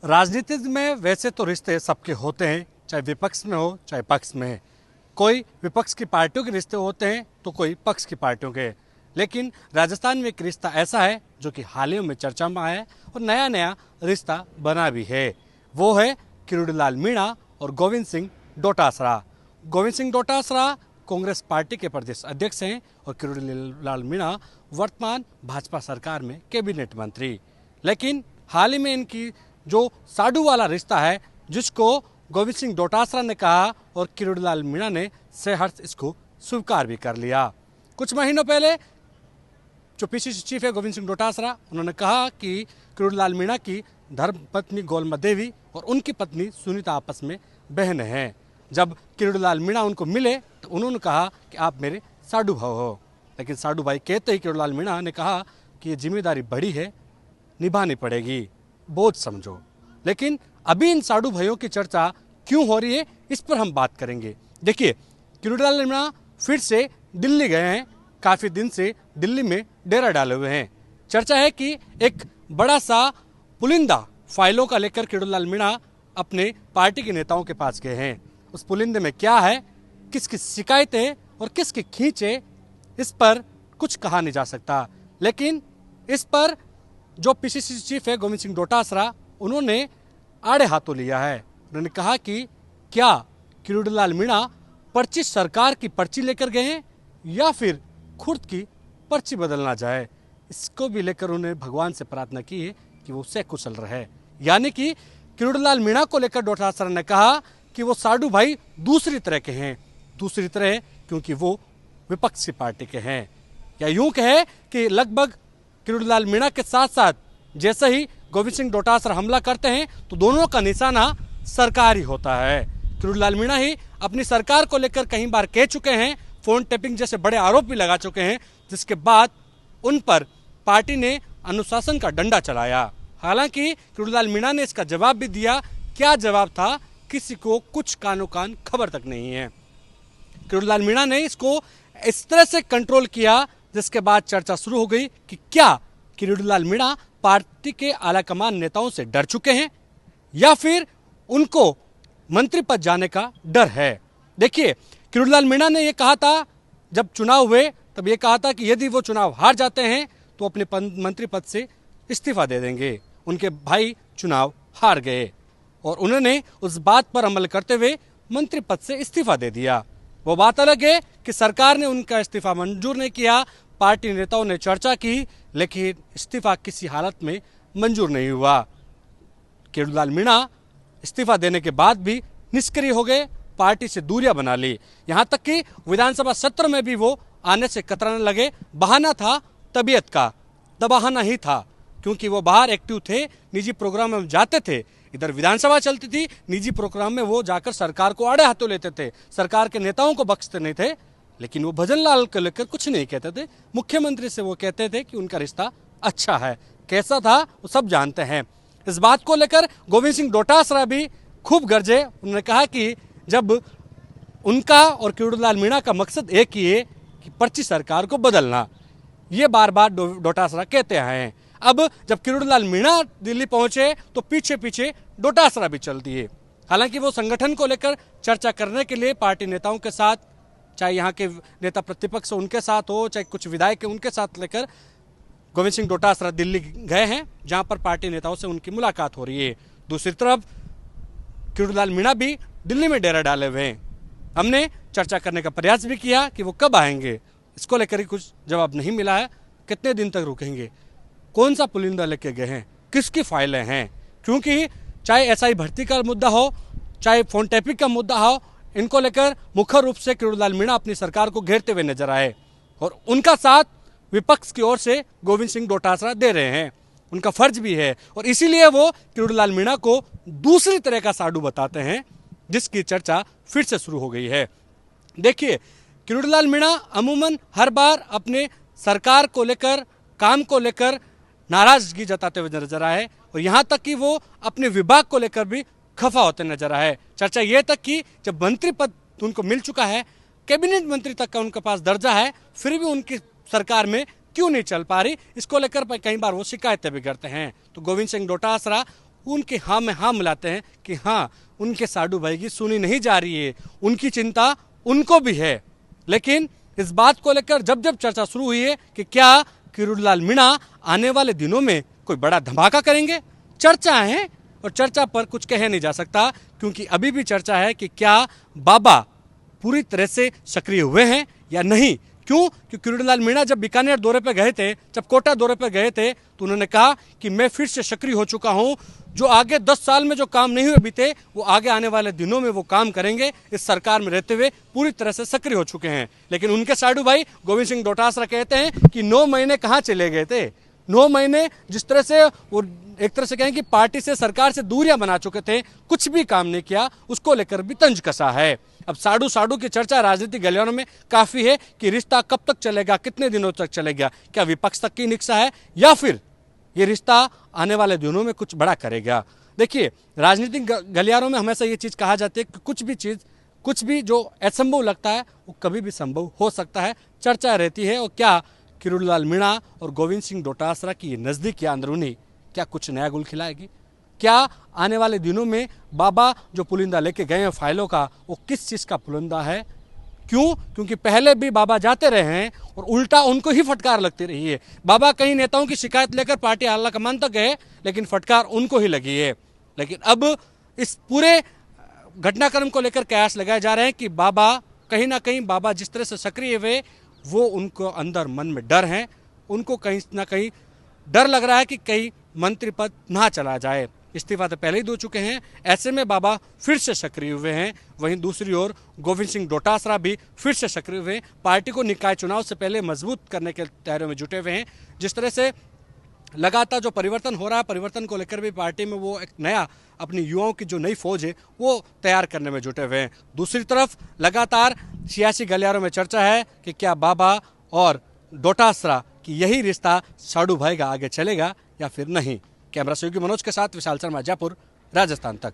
राजनीति में वैसे तो रिश्ते सबके होते हैं, चाहे विपक्ष में हो चाहे पक्ष में। कोई विपक्ष की पार्टियों के रिश्ते होते हैं तो कोई पक्ष की पार्टियों के। लेकिन राजस्थान में एक रिश्ता ऐसा है जो कि हाल ही में चर्चा में आया है और नया नया रिश्ता बना भी है। वो है किरोड़ीलाल मीणा और गोविंद सिंह डोटासरा। गोविंद सिंह डोटासरा कांग्रेस पार्टी के प्रदेश अध्यक्ष हैं और किरोड़ीलाल मीणा वर्तमान भाजपा सरकार में कैबिनेट मंत्री। लेकिन हाल ही में इनकी जो साडू वाला रिश्ता है, जिसको गोविंद सिंह डोटासरा ने कहा और किरोड़ीलाल मीणा ने सहर्ष इसको स्वीकार भी कर लिया। कुछ महीनों पहले जो पीसीसी चीफ है गोविंद सिंह डोटासरा, उन्होंने कहा कि किरोड़ीलाल मीणा की धर्मपत्नी गोलमा देवी और उनकी पत्नी सुनीता आपस में बहन हैं। जब किरोड़ीलाल मीणा उनको मिले तो उन्होंने कहा कि आप मेरे साडू भाव हो। लेकिन साडू भाई कहते ही किरोड़ीलाल मीणा ने कहा कि ये जिम्मेदारी बड़ी है, निभानी पड़ेगी, बोझ समझो। लेकिन अभी इन साडू भाइयों की चर्चा क्यों हो रही है, इस पर हम बात करेंगे। देखिए, किरोड़ीलाल मीणा फिर से दिल्ली गए हैं। काफ़ी दिन से दिल्ली में डेरा डाले हुए हैं। चर्चा है कि एक बड़ा सा पुलिंदा फाइलों का लेकर किरोड़ीलाल मीणा अपने पार्टी के नेताओं के पास गए हैं। उस पुलिंदे में क्या है, किसकी शिकायतें और किसकी खींचे, इस पर कुछ कहा नहीं जा सकता। लेकिन इस पर जो पीसीसी चीफ है गोविंद सिंह डोटासरा, उन्होंने आड़े हाथों लिया है। उन्होंने कहा कि क्या किरोड़ीलाल मीणा पर्ची सरकार की पर्ची लेकर गए हैं या फिर खुद की पर्ची बदलना जाए। इसको भी लेकर उन्हें भगवान से प्रार्थना की है कि वो सकुशल रहे। यानी कि किरोड़ीलाल मीणा को लेकर डोटासरा ने कहा कि वो साडू भाई दूसरी तरह के हैं। दूसरी तरह क्योंकि वो विपक्ष की पार्टी के हैं, या यूं कहे कि लगभग किरोड़ीलाल मीणा के साथ साथ जैसे ही गोविंद सिंह डोटासरा हमला करते हैं तो दोनों का निशाना सरकार ही होता है। किरोड़ीलाल मीणा ही अपनी सरकार को लेकर कई बार कह चुके हैं, फोन टैपिंग जैसे बड़े आरोप भी लगा चुके हैं, जिसके बाद उन पर पार्टी ने अनुशासन का डंडा चलाया। हालांकि किरोड़ीलाल मीणा ने इसका जवाब भी दिया। क्या जवाब था, किसी को कुछ कानो कान खबर तक नहीं है। किरोड़ीलाल मीणा ने इसको इस तरह से कंट्रोल किया, जिसके बाद चर्चा शुरू हो गई कि क्या किरोड़ीलाल मीणा पार्टी के आलाकमान नेताओं से डर चुके हैं या फिर उनको मंत्री पद जाने का डर है। देखिए, किरोड़ीलाल मीणा ने यह कहा था जब चुनाव हुए, तब यह कहा था कि यदि वो चुनाव हार जाते हैं तो अपने मंत्री पद से इस्तीफा दे देंगे। उनके भाई चुनाव हार गए और उन्होंने उस बात पर अमल करते हुए मंत्री पद से इस्तीफा दे दिया। वो बात अलग है कि सरकार ने उनका इस्तीफा मंजूर नहीं किया। पार्टी नेताओं ने चर्चा की, लेकिन इस्तीफा किसी हालत में मंजूर नहीं हुआ। किरोड़ीलाल मीणा इस्तीफा देने के बाद भी निष्क्रिय हो गए, पार्टी से दूरियां बना ली। यहां तक कि विधानसभा सत्र में भी वो आने से कतराने लगे। बहाना था तबीयत का, दबाना ही था, क्योंकि वो बाहर एक्टिव थे, निजी प्रोग्राम में जाते थे। इधर विधानसभा चलती थी, निजी प्रोग्राम में वो जाकर सरकार को आड़े हाथों लेते थे, सरकार के नेताओं को बख्शते नहीं थे। लेकिन वो भजन लाल को लेकर कुछ नहीं कहते थे। मुख्यमंत्री से वो कहते थे कि उनका रिश्ता अच्छा है। कैसा था वो सब जानते हैं। इस बात को लेकर गोविंद सिंह डोटासरा भी खूब गरजे। उन्होंने कहा कि जब उनका और किरोड़ीलाल मीणा का मकसद एक ही है कि पर्ची सरकार को बदलना, ये बार बार डोटासरा कहते आए हैं। अब जब किरोड़ीलाल मीणा दिल्ली पहुंचे तो पीछे पीछे डोटासरा भी चल दिए। हालांकि वो संगठन को लेकर चर्चा करने के लिए पार्टी नेताओं के साथ, चाहे यहाँ के नेता प्रतिपक्ष उनके साथ हो, चाहे कुछ विधायक उनके साथ लेकर गोविंद सिंह डोटासरा दिल्ली गए हैं, जहां पर पार्टी नेताओं से उनकी मुलाकात हो रही है। दूसरी तरफ किरोड़ीलाल मीणा भी दिल्ली में डेरा डाले हुए हैं। हमने चर्चा करने का प्रयास भी किया कि वो कब आएंगे, इसको लेकर ही कुछ जवाब नहीं मिला है। कितने दिन तक रुकेंगे, कौन सा पुलिंदा लेके गए हैं, किसकी फाइलें हैं, क्योंकि चाहे एसआई भर्ती का मुद्दा हो, चाहे फोन टैपिंग का मुद्दा हो, इनको लेकर मुख्य रूप से किरोड़ीलाल मीणा अपनी सरकार को घेरते हुए नजर आए और उनका साथ विपक्ष की ओर से गोविंद सिंह डोटासरा दे रहे हैं। उनका फर्ज भी है और इसीलिए वो किरोड़ीलाल मीणा को दूसरी तरह का साडू बताते हैं, जिसकी चर्चा फिर से शुरू हो गई है। देखिए, किरोड़ीलाल मीणा अमूमन हर बार अपने सरकार को लेकर, काम को लेकर नाराजगी जताते हुए नजर आए और यहाँ तक कि वो अपने विभाग को लेकर भी खफा होते नजर आए। चर्चा ये तक कि जब मंत्री पद उनको मिल चुका है, कैबिनेट मंत्री तक का उनके पास दर्जा है, फिर भी उनकी सरकार में क्यों नहीं चल पा रही, इसको लेकर कई बार वो शिकायतें भी करते हैं। तो गोविंद सिंह डोटासरा उनके हाँ में हाँ मिलाते हैं कि हाँ, उनके साडू भाई की सुनी नहीं जा रही है, उनकी चिंता उनको भी है। लेकिन इस बात को लेकर जब जब चर्चा शुरू हुई है कि क्या किरोड़ीलाल मीणा आने वाले दिनों में कोई बड़ा धमाका करेंगे, चर्चा है और चर्चा पर कुछ कह नहीं जा सकता, क्योंकि अभी भी चर्चा है कि क्या बाबा पूरी तरह से सक्रिय हुए हैं या नहीं। क्यों? क्योंकि किरोड़ीलाल मीणा जब बीकानेर दौरे पर गए थे, जब कोटा दौरे पर गए थे, तो उन्होंने कहा कि मैं फिर से सक्रिय हो चुका हूं। जो आगे 10 साल में जो काम नहीं हुए बीते, वो आगे आने वाले दिनों में वो काम करेंगे। इस सरकार में रहते हुए पूरी तरह से सक्रिय हो चुके हैं। लेकिन उनके साडू भाई गोविंद सिंह डोटासरा कहते हैं कि 9 महीने कहाँ चले गए थे। 9 महीने जिस तरह से वो एक तरह से कहें कि पार्टी से, सरकार से दूरियां बना चुके थे, कुछ भी काम नहीं किया, उसको लेकर भी तंज कसा है। अब साडू साडू की चर्चा राजनीतिक गलियारों में काफी है कि रिश्ता कब तक चलेगा, कितने दिनों तक चलेगा, क्या विपक्ष तक की निक्सा है या फिर ये रिश्ता आने वाले दिनों में कुछ बड़ा करेगा। देखिए, राजनीतिक गलियारों में हमेशा ये चीज कहा जाती है कि कुछ भी जो असंभव लगता है वो कभी भी संभव हो सकता है। चर्चा रहती है। और क्या किरोड़ीलाल मीणा और गोविंद सिंह डोटासरा की नजदीक या अंदरूनी क्या कुछ नया गुल खिलाएगी? क्या आने वाले दिनों में बाबा जो पुलिंदा लेके गए हैं फाइलों का, वो किस चीज़ का पुलिंदा है? क्यों? क्योंकि पहले भी बाबा जाते रहे हैं और उल्टा उनको ही फटकार लगती रही है। बाबा कई नेताओं की शिकायत लेकर पार्टी आला कमान तक गए, लेकिन फटकार उनको ही लगी है। लेकिन अब इस पूरे घटनाक्रम को लेकर कयास लगाए जा रहे हैं कि बाबा कहीं ना कहीं, बाबा जिस तरह से सक्रिय हुए, वो उनको अंदर मन में डर है। उनको कहीं ना कहीं डर लग रहा है कि कहीं मंत्री पद ना चला जाए। इस्तीफा तो पहले ही दे चुके हैं, ऐसे में बाबा फिर से सक्रिय हुए हैं। वहीं दूसरी ओर गोविंद सिंह डोटासरा भी फिर से सक्रिय हुए हैं। पार्टी को निकाय चुनाव से पहले मजबूत करने के तैयारियों में जुटे हुए हैं। जिस तरह से लगातार जो परिवर्तन हो रहा है, परिवर्तन को लेकर भी पार्टी में वो एक नया, अपनी युवाओं की जो नई फौज है वो तैयार करने में जुटे हुए हैं। दूसरी तरफ लगातार सियासी गलियारों में चर्चा है कि क्या बाबा और डोटासरा की यही रिश्ता साडू भाई का आगे चलेगा या फिर नहीं। कैमरा सहयोगी मनोज के साथ विशाल शर्मा, जयपुर, राजस्थान तक।